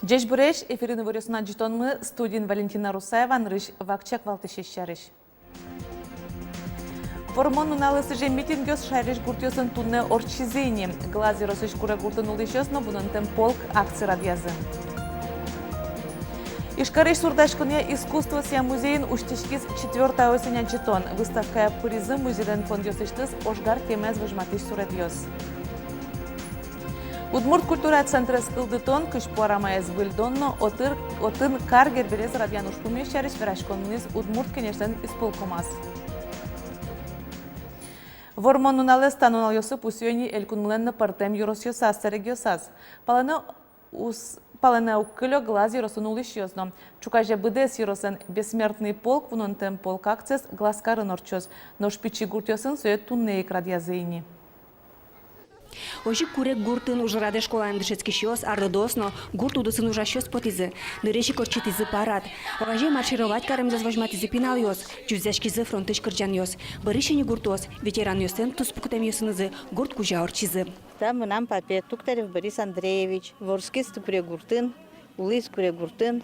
Джеш Буреш, эфирин выресна джитонмы, студин Валентина Русаева, нрыш вакчак валтышещарыш. Формон уналысы же митингёс шайрыш гуртёсын тунне орчизейни. Глази росыш кура гуртын улышёс, но бунантен полк акций радиазы. Ишкарыш сурдашкуне искусство сия музейн уштишкис 4 осеня джитон. Выставка призы музейден фондёсыштыс ошгар темез выжматыш суретьёс. Удмурт культура центра скылдытон кыш пуарамаяз выльдонно отын каргер берез радиануш пумещарыш верашконниз Удмурт кенештен исполкомас. Вормон уналес танунал йосып усьёни элькунмленны партем юросьёсас серегьёсас. Палене уккылё глаз юросунулыш йозно. Чукаже быдес юросен бессмертный полк вунонтем полк акцес глазкарын орчоз. Но шпичи гуртёсын сөйет туннеек радиазыйни. Ожи курек гуртын ужраде школаем дышецкий щёс, а родосно гурт удысын ужа щёс потизы. Ныречи корчитизы парад. Ораже маршировать карем зазважматизы пинал ёс. Чузяшкизы фронтыш кырджан ёс. Барышени гуртос, ветеран ёсен туспуктем ёсынызы, гурт кужа орчизы. Там нам папе Туктарев Борис Андреевич, Ворский Ступре Гуртын, Улыс Куре Гуртын.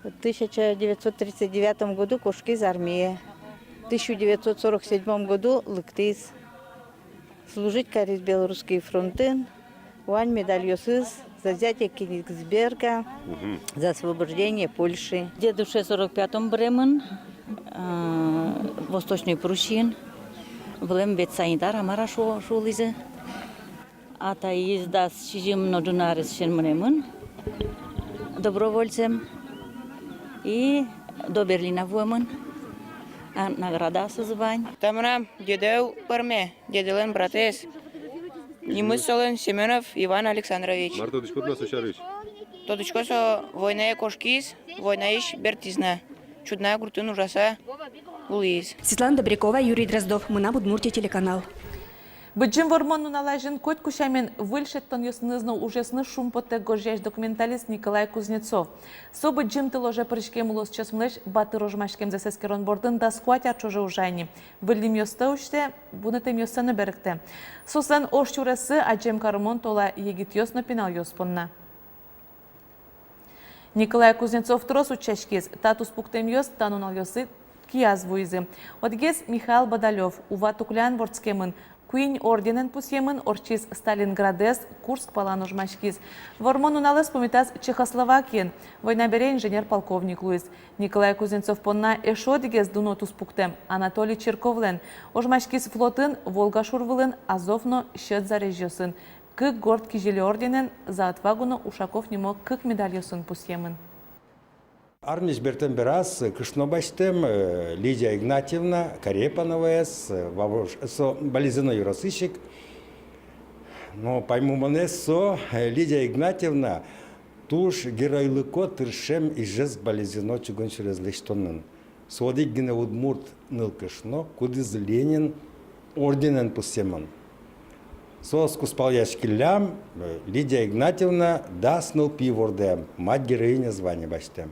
В 1939 году Кошки из армии. В 1947 году Лыктыс. Служить карис белорусские фронты, уань медаль Йосыс за взятие Кенигсберга, за освобождение Польши. В дедуше 45-м Бремен, Восточный Прусин, влем вет санитар амара шулизы, а та езда с чижим ножунарис шенманемын, добровольцем, и до Берлина вуемын. Награда созвань. Тамра дедел парме, деделен братес. Немыслен Семенов Иван Александрович. Марто дишкотна сошарыш. Тодочко со война кошкис, война иш бертизна. Чудная гуртын ужаса улиз. Светлана Добрякова, Юрий Дроздов, Мына Удмуртия телеканал. Быджим вормон уналажен кот кушамен выльшеттон ёснызно ужесны шумпоте горжеш документалист Николай Кузнецов. Со быджим тыложе прыжкем улос чесмлеш баты рожмашкем засескерон бордын да скуатя чоже ужайни. Выльдим ёстауште, бунетем ёстаны беректе. Сослен ош чурасы аджем кармон тола егит ёсно пинал ёспонна. Николай Кузнецов трос учашкиз, татус пуктем ёст танунал ёсы кияз вуизы. Одгез Михаил Бадалев, ува туклян ворцкемын, Куинь орденен пусьемын орчиз Сталинградес, Курск паланужмашкиз. Вормон уналес помитас Чехословакиен, война бере инженер-полковник Луис. Николай Кузнецов понна эшодигез дунотус пуктем, Анатолий Черковлен. Ожмашкиз флотын Волга шурвылын, Азовно щет зарежьосын. Кык горд кижели орденен за отвагуно Ушаков немо кык медаль ёсын пусьемын. Армиш бертен берас, Кышнобаштем, Лидия Игнатьевна, Карепанова, Бализина Юросыщик. Но пойму манес, Лидия Игнатьевна, туш геройлыко тыршем и жест Бализино чугун через лештонын. Сводик гине Удмурт нылкышно, кудыз Ленин орденен пусеман. Сос куспаляшкилям, Лидия Игнатьевна даснул пивордем, мать героиня звания баштем.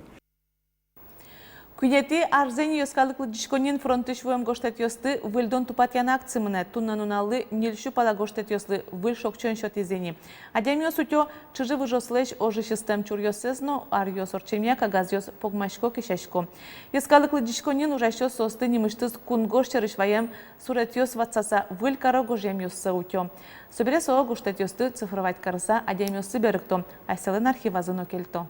Куйети арзени ёскалыклы дишконин фронтыш вуем гоштет ёсты выльдон тупатян акцимыне туннан уналлы нильшу пала гоштет ёслы выль шокчон шот изени. Адем ёс утё чыжы выжослэш ожи систем чур ёсэзно ар ёс орчемья кагаз ёс погмашко кишешко. Ёскалыклы дишконин ужащё состы немыштыз кун гоштярыш ваем сурет ёс ватсаса выль каро гожем ёссы утё. Собере соо гоштет ёсты цифровать карыса адем ёссы берыкто, айселен архивазыно кельто.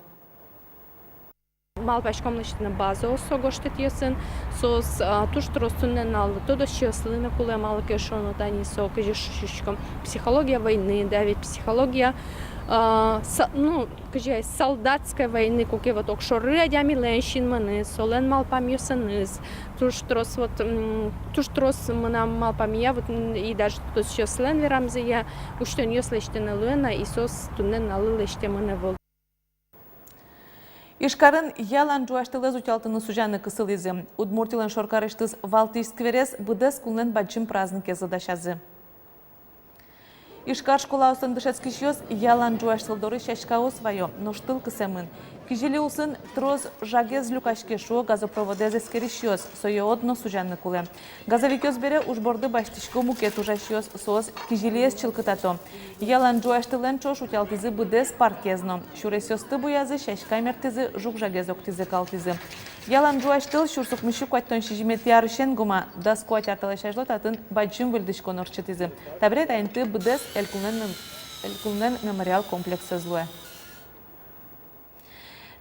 Малпашкомлышны база осо гоштетьесен, сос туш тростунен ал, тодо щеслыны куле малке шоно тани со кежишком. Психология войны, да, ведь психология ну, кажи, солдатской войны, куке вот окшоры адями ленщин маны, солен малпамьесеныз, туш трос вот, туш трос мына малпамья, вот и даже тут щеслен верамзия, уштен ёслештене луена, и сос тунен алы леште маны вол. Ишкарын ялан жуаштылыз утялтыны сужаны кысылызы. Удмуртилан шоркарыштыз валтыш скверес быдес кулнен баджим празднике задашазы. Ишкар школа усын дышецкий шьёс ялан жуаштылдоры шашка освайо, но штыл кысемын. Кижели улсын троз жагез люкашкешу газопроводез эскерищиоз, соеодно сужанны куле. Газовикёз бере ужборды баштишко мукет ужащиоз соз кижелиез чылкытато. Ялан жуаштылен чош утялтизы быдез паркезно. Шуресёсты буязы шашкамертизы жук жагез октизы калтизы. Ялан жуаштыл шурсукмышу куаттон шижимети арышен гума дас куат арталашажло татын баджим вылдышко норчетизы. Табрет айнты быдез элкулнен мемориал комплексы злуе.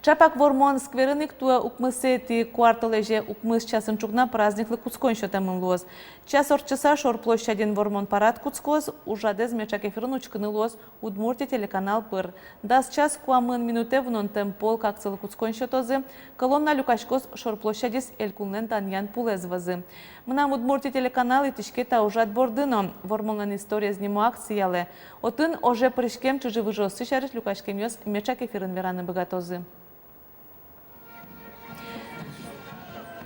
Чапак Вормон скверыник туа укмысети кварталеже укмыс часын чугна праздниклы куцкон шотамын луоз. Час орчаса шор площаден Вормон парад куцкоз, ужадез мечак эфирын учкыны луоз Удмурти телеканал пыр. Дас час куамын минуте внон темпол какцылы куцкон шотозы, колонна люкашкоз шор площадис элькулнен таньян пулезвазы. Мынам Удмурти телеканал и тишкета ужат бордыно, Вормонан история зниму акциялы. Отын оже прышкем чужи выжосы шарыш люкашкем ёс мечак эфирын вераны богатозы.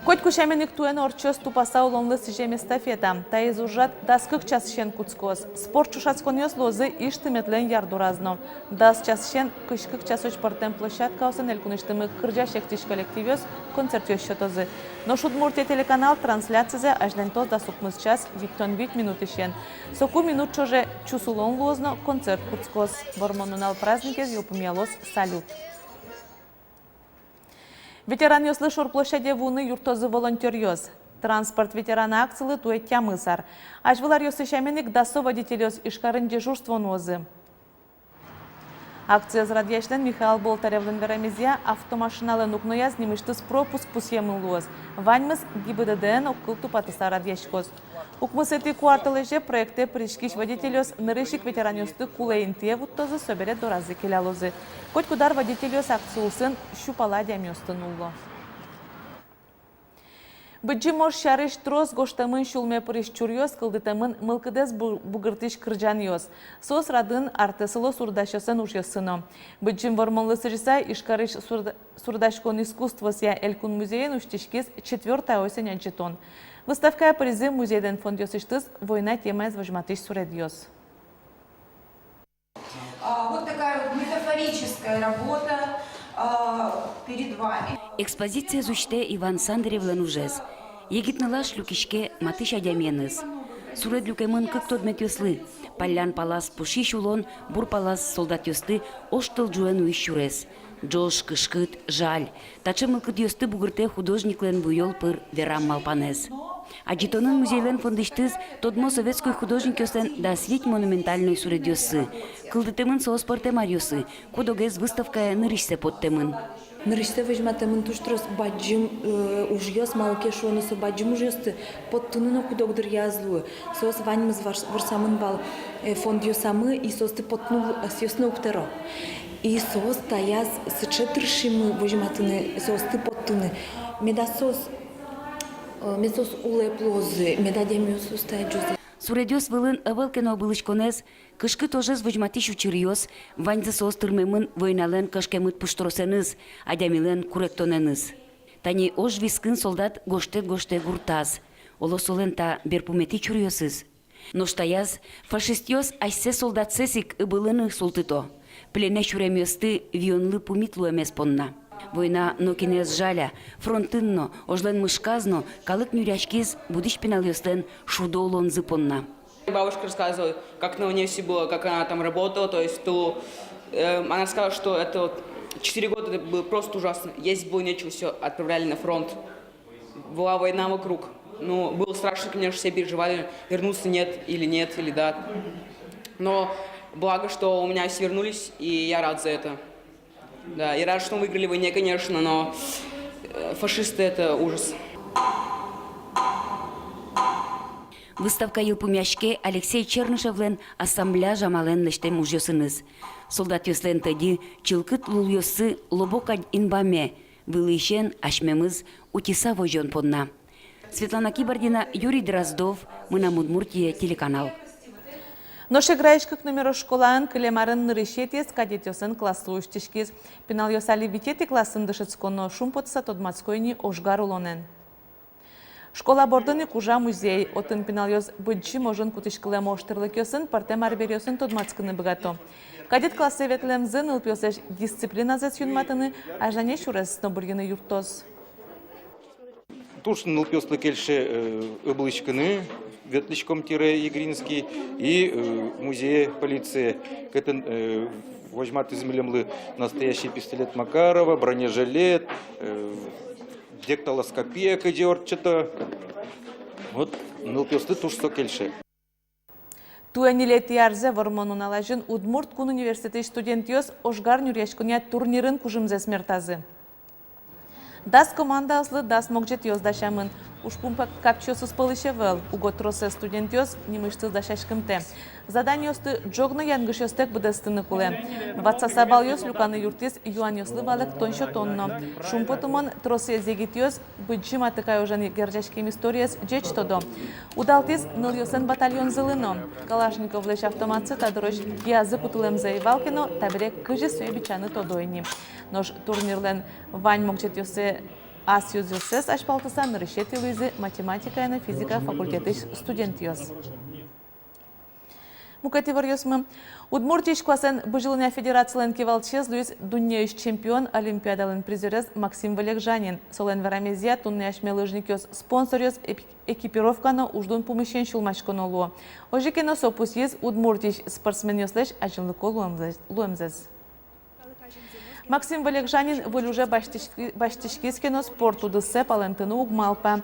Коть кушаменик туен орчос тупаса улонлы сижем эстафета. Та из ужат даскык час шен куцкоз. Спорт чушацкон ёс лозы иштыметлен ярду разно. Дас час шен кышкык часоч партен площадка осын элькуныштымы кырджа шектиш коллектив ёс концерт ёс шотозы. Но Удмуртия телеканал трансляциязе аждентоз да сукмыз час виктон 8 минуты шен. Соку минут чоже чусулон лозно концерт куцкоз. Вормонунал празднике ёпумялос салют. Ветеран ёслы шор площаде вуны юртозы волонтер ёс. Транспорт ветерана акциялы тует тямысар. Ажвылар ёсы шаменик дасо водитель ёс ишкарын дежурство нозы. Акция зрадьяшлен Михаил Болтаревлен верамезия автомашиналы нукнояз немыштыз пропуск пусьемын луоз. Ваньмыз ГИБДДН оккыл тупатыса радьяшкоз. Укмыс эти кварталеже проекте пришкиш водителёс нырышик ветеран ёсты кулейн тевуттозы соберет до разы келялозы. Коть кудар водителёс акциусын щупала дямёстын улло. Быджимош шарыш трос гоштамын шулме пырыш чурьёс кылдытамын мылкыдес бугыртыш кыржан ёс. Сос радын артысыло сурдашосын уж ёсыно. Быджим вормонлы сыжыса ишкарыш сурдашкон искусствосия Элькун музейен уштишкиз 4-я осень анчетон. Выставка призы музейден фонд ёсыштыз война тема изважматыш суред ёс. Вот такая вот метафорическая работа перед вами. Экспозиция зучте Иван Сандаревлен ужез. Егитнылаш люкишке матыш адяменыз. Сурет люкемын кык тодмет ёслы. Паллян палас пушиш улон, бур палас солдат ёсты оштыл жуэн уищурез. Джош кышкыт жаль. Тачы мылкыт ёсты бугырте художниклен буйол пыр верам малпанез. Аджитонын музейлен фондыштыз тодмо советской художник ёстен да свить монументальной сурет ёсы. Кылдытемын соос портемар ёсы. Кодогез выставкая нырышсе подтемын. Нырышсе выжматемын туштрос баджим уж ёс малке шуонысы баджим уж ёсты подтынына кудогдыр язлу. Соос ваньмыз варсамын бал фонд ёсамы и соосты подтнул съёсны уктеро. И соос таяз с четыршимы выжматыны соосты подтыны. Меда соос Месос улеплозы, медадемиус устаджузи. Суредёс вылын ывылкено былышконез, кышкы тожез выжматиш учирьёс, ваньзы соос тырмемын войнален кышкемыт пушторосеныз, адямилен куректоненыз. Тани ож вискын солдат гоште гуртаз. Олосолен та берпумети чурьёсыз. Ноштаяз фашистёс айсе солдат сесик ыбылыны султыто. Плене чуремёсты вионлы пумитлу эмес понна. Война нокинез жаля, фронтынно, ожлен мышказно, калык нюрячкиз будиш пинал ёстен шудо улон зыпонна. Бабушка рассказывала, как на университете было, как она там работала, то есть она сказала, что это 4 года это было просто ужасно. Есть было нечего, все отправляли на фронт. Была война вокруг. Ну, было страшно, конечно, все переживали, вернуться нет, или да. Но благо, что у меня все вернулись, и я рад за это. Да, и рад, что мы выиграли в войне, конечно, но фашисты – это ужас. Выставка елпумяшке Алексей Чернышевлен ассамбля жамален нештем ужёсыныз. Солдат ёслен тăди чылкыт лул ёсы лобока инбаме, вылышен ашмемыз утиса вожон понна. Светлана Кибардина, Юрий Дроздов, Мынам Удмуртия, телеканал. Ноше граишкык номеро школаан кылемарын нырышетес кадетёсын классу уштишкиз. Пинал ёсали витети классын дышыцконо шумпотса тодмацкойни ошгар улонен. Школа бордыны кужа музей. Отын пиналёз быджи можын кутышкылем оштырлыкёсын, партем арберёсын тодмацкыны богато. Кадет классы ветлемзын ылпёсеш дисциплина зэс юнматыны, аждане шурес снобургины юртоз. Туршын ылпёслы кельши ыблычкыны, ветличком Егринский и музей полиции. Кэтен возьмат измелемлы настоящий пистолет Макарова, бронежилет, декталоскопия кадиорчата. Вот ылпёслы туршсо кельши. Туэнилети арзе вормонун алажын Удмурт кун университет студентиос ошгар нюрешкуня турнирын кужымзе смертазы. Дас команда аслы дас могжет ёздашамын. Ушпум капчёсыз пылышевел, уготросе студентиос немыштыз дашашкымте. Заданиосты джогны янгышёстек быдыстыны куле. Ватсаса балёс люканы юртис юанёслы балык тоншо тонно. Шумпотумон тросе зегитиос быджим атыкай ожан гержашкем историес джеч тодо. Удалтис ныльёсен батальон зылыно. Калашников леш автоматсы тадрош гиазы кутылем заевалкино табире кыжы сөйбичаны тодойни. Нож турнирлен вань могжет ёсе Асюз Юсес ашпалтысан решет илизы математика и физика факультеты студентиос. Мукативар ёсмы. Удмуртиш классен быжилыня федерациялен кевалчез Луис Дуньяиш чемпион олимпиадалын призерез Максим Валегжанин. Солен варамезия тунны ашмелыжникёс спонсорёс экипировканы уждун помещен шулмашконолу. Ожикено сопус ез удмуртиш спортсмен ёслеш ажынлыко луэмзез. Максим Валегжанин вылюже баштишкискено спорту дысе палентыны угмалпа.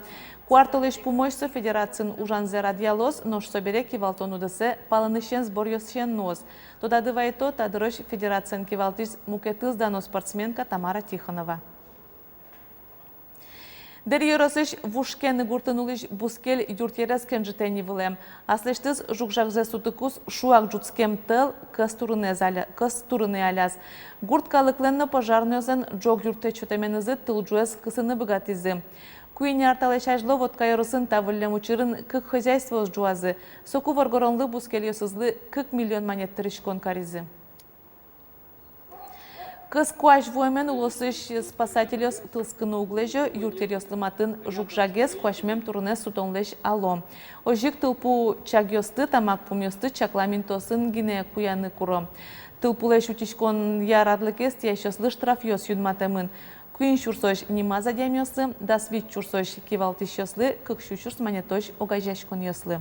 Кварталыш помощься федерацин ужанзе радиалос, нож собере кивалтону дысе паланышен сбор ёсшен нос. Тода дывайто тадырыш федерацин кивалтиш мукетыз дано спортсменка Тамара Тихонова. Дерьеросыш вушкен гуртынулыш бускел юртьерес кенжетени вылем. Аслештыз жукжакзе сутыкус шуак жуцкем тыл кыстурыны аляз. Гурт калыкленно пожарнёзен джог юрте чотеменызы тылжуэс кысыны богатизы. Куйни арталешажло водкайоросын тавыллем учырын кык хозяйство жуазы. Соку варгоронлы бускел ёсызлы 40 миллион монет тырышкон каризы. Кыз куаш вуэмен улосыш спасателёс тылскыны углежо юртерёслыматын жукжагес куашмем турне сутонлеш ало. Ожик тылпу чагёсты тамак пумёсты чакламинтосын гине куяны куро. Тылпулеш утишкон ярадлыкес тияшёслы штраф ёс юнматемын. Куин шурсош нима задямёсы, дасвит чурсош кивалтышёслы, кыкшучурс манетош огажашкон ёслы.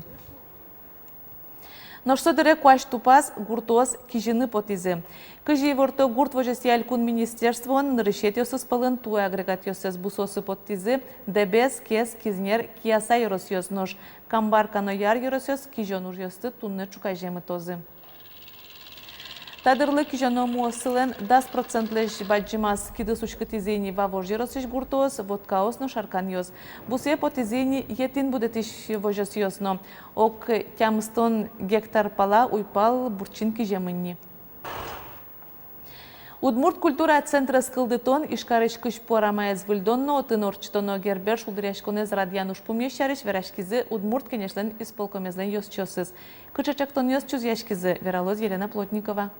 Но что дере куаш тупас гуртоз кижины потизы. Кыжи ворто гурт вожесиаль кун министерствон нырышетёсы спалын туэ агрегатёсыз бусосы потизы, дебес, кес, кизнер, кияса еросёс нож, камбаркано яр еросёс, кижон ужёсты тунны чукайжемы тозы. Тадырлы кижаном уосылен 10% баджимас кидыс учкытизени вавожиросыш гуртоз, водкаосно шарканьоз. Бусе потизени етин будетиш вожосьосно. Ок тямстон гектар пала уйпал бурчин кижемынни. Удмурт культура центра скылдытон ишкарыш кыш порамаез выльдонно отын орчтоно гербер шулдыряшконез радиануш пумещарыш верашкизы Удмурт кенешлен исполкомезлен ёсчосыз. Кычачактон ёсчуз Вералоз Елена Плотникова.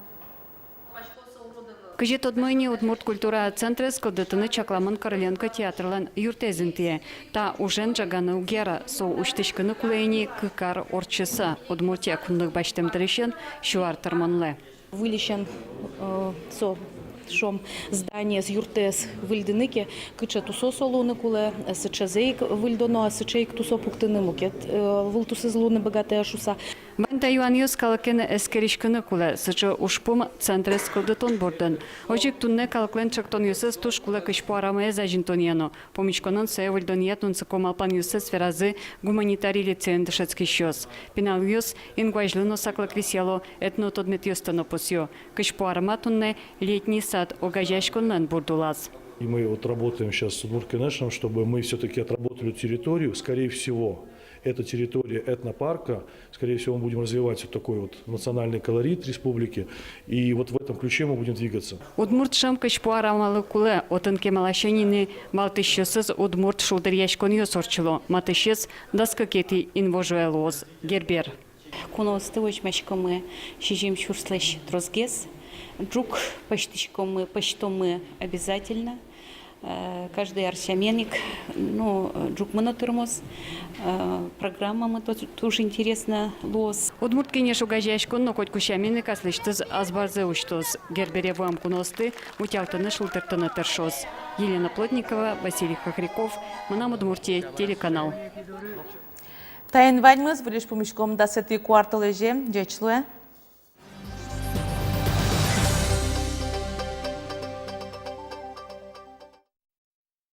Кыжет одмойни Удмурт культура центра скылдытыны чакламын Короленко театрлан юртезінтие. Та ужен жаганы угера со уштышкыны кулейни кыкар орчыса Удмуртия кунлык баштемдірішен шуар тырманлы. Вылещен шом здание с юртес выльдыныке, кыча тусо солуны куле, сычазейк выльдоно, сычейк тусо пуктыны мукет, вылтусы злуны богатая шуса. Мэнта юаньёс калакены эскеришкыны куле, сычы ушпум центре скылдытон бордын. Ожик тунне калаклен чактон юсес туш куле кышпу арамая зажинтоньяно. Помичконон се выльдоньятун сыкомалпан юсес веразы гуманитарий лицеен дышецкий щёс. Пинал юс ингуажлыно саклак висело этно тодмет юстано посё. Кышпу арама тунне летний сад огажашконлен бурдулаз. И мы вот работаем сейчас с Удмурт-Конешем, чтобы мы все-таки отработали территорию. Скорее всего, эта территория этнопарка, скорее всего, мы будем развивать вот такой вот национальный колорит республики. И вот в этом ключе мы будем двигаться. Удмурт шамкаш пуарамалы куле, отынке малашенины малтышесыз Удмурт шулдыряшкон ёсорчыло, матышес даскакети инвожуэлоз, гербер. Куносты очмашкомы, шижим чурслэш трозгес, джук почтышкомы, почтомы обязательно. каждый арсиаменник, ну, джук монотормоз, программа мы тоже интересно лос. Удмурт кенеш угажаешкон, но хоть кущамины каслыштыз азбарзе уштоз. Гербере вам куносты, утялтаны шултертаны тершоз. Елена Плотникова, Василий Хохряков, Манам Удмуртия, телеканал. Тайын ваньмыз, вилиш помешком 10 квартал еже, джечлуе.